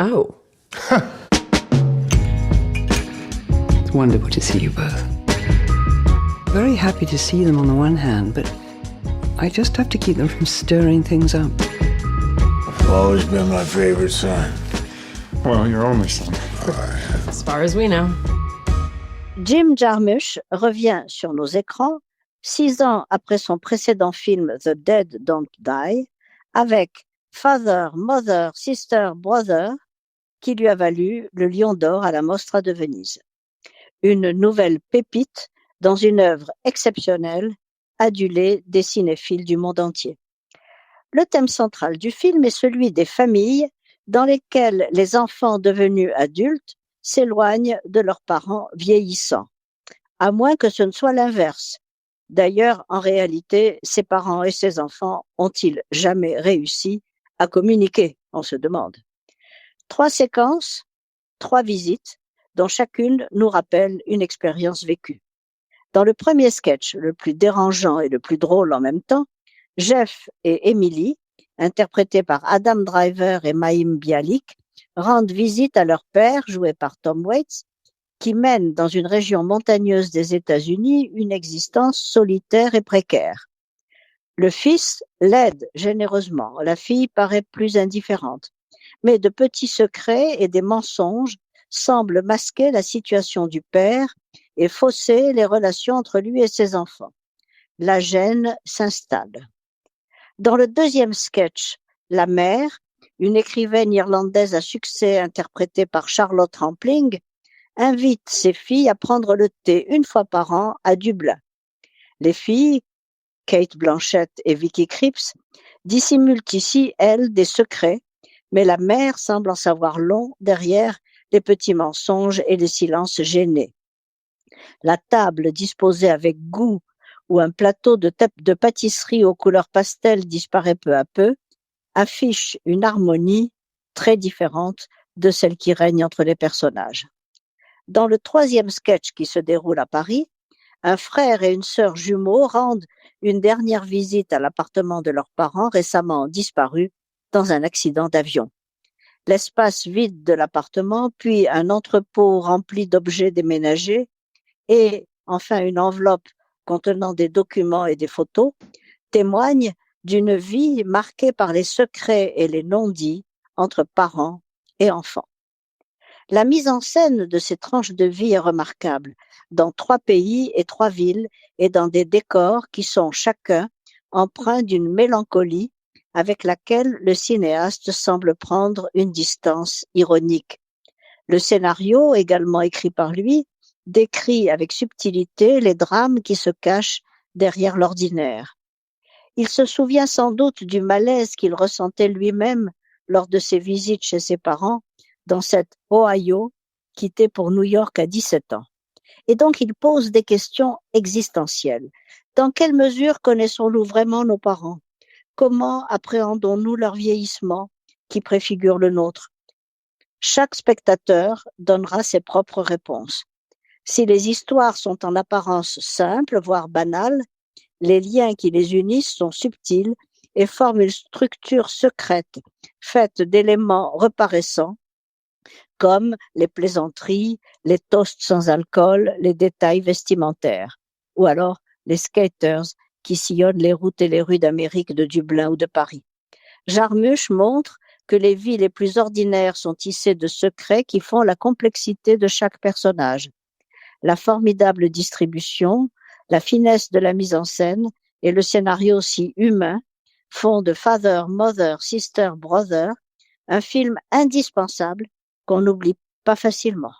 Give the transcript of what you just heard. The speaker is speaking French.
Oh. It's wonderful to see you both. Very happy to see them on the one hand, but I just have to keep them from stirring things up. You've always been my favorite son. Well, your only son. As far as we know. Jim Jarmusch revient sur nos écrans 6 ans après son précédent film The Dead Don't Die avec Father, Mother, Sister, Brother qui lui a valu le Lion d'Or à la Mostra de Venise. Une nouvelle pépite dans une œuvre exceptionnelle, adulée des cinéphiles du monde entier. Le thème central du film est celui des familles dans lesquelles les enfants devenus adultes s'éloignent de leurs parents vieillissants, à moins que ce ne soit l'inverse. D'ailleurs, en réalité, ces parents et ces enfants ont-ils jamais réussi à communiquer, on se demande. 3 séquences, 3 visites, dont chacune nous rappelle une expérience vécue. Dans le premier sketch, le plus dérangeant et le plus drôle en même temps, Jeff et Emily, interprétés par Adam Driver et Mayim Bialik, rendent visite à leur père, joué par Tom Waits, qui mène dans une région montagneuse des États-Unis une existence solitaire et précaire. Le fils l'aide généreusement, la fille paraît plus indifférente, mais de petits secrets et des mensonges semblent masquer la situation du père et fausser les relations entre lui et ses enfants. La gêne s'installe. Dans le deuxième sketch, la mère, une écrivaine irlandaise à succès interprétée par Charlotte Rampling, invite ses filles à prendre le thé 1 fois par an à Dublin. Les filles, Kate Blanchett et Vicky Krieps, dissimulent ici, elles, des secrets, mais la mère semble en savoir long derrière les petits mensonges et les silences gênés. La table disposée avec goût où un plateau de pâtisserie aux couleurs pastel disparaît peu à peu, affiche une harmonie très différente de celle qui règne entre les personnages. Dans le troisième sketch qui se déroule à Paris, un frère et une sœur jumeaux rendent une dernière visite à l'appartement de leurs parents récemment disparus dans un accident d'avion. L'espace vide de l'appartement, puis un entrepôt rempli d'objets déménagés et enfin une enveloppe contenant des documents et des photos, témoignent d'une vie marquée par les secrets et les non-dits entre parents et enfants. La mise en scène de ces tranches de vie est remarquable, dans 3 pays et 3 villes et dans des décors qui sont chacun empreints d'une mélancolie avec laquelle le cinéaste semble prendre une distance ironique. Le scénario, également écrit par lui, décrit avec subtilité les drames qui se cachent derrière l'ordinaire. Il se souvient sans doute du malaise qu'il ressentait lui-même lors de ses visites chez ses parents dans cet Ohio, quitté pour New York à 17 ans. Et donc il pose des questions existentielles. Dans quelle mesure connaissons-nous vraiment nos parents? Comment appréhendons-nous leur vieillissement qui préfigure le nôtre? Chaque spectateur donnera ses propres réponses. Si les histoires sont en apparence simples, voire banales, les liens qui les unissent sont subtils et forment une structure secrète, faite d'éléments reparaissants, comme les plaisanteries, les toasts sans alcool, les détails vestimentaires, ou alors les skaters qui sillonnent les routes et les rues d'Amérique, de Dublin ou de Paris. Jarmusch montre que les vies les plus ordinaires sont tissées de secrets qui font la complexité de chaque personnage. La formidable distribution, la finesse de la mise en scène et le scénario si humain font de Father, Mother, Sister, Brother un film indispensable qu'on n'oublie pas facilement.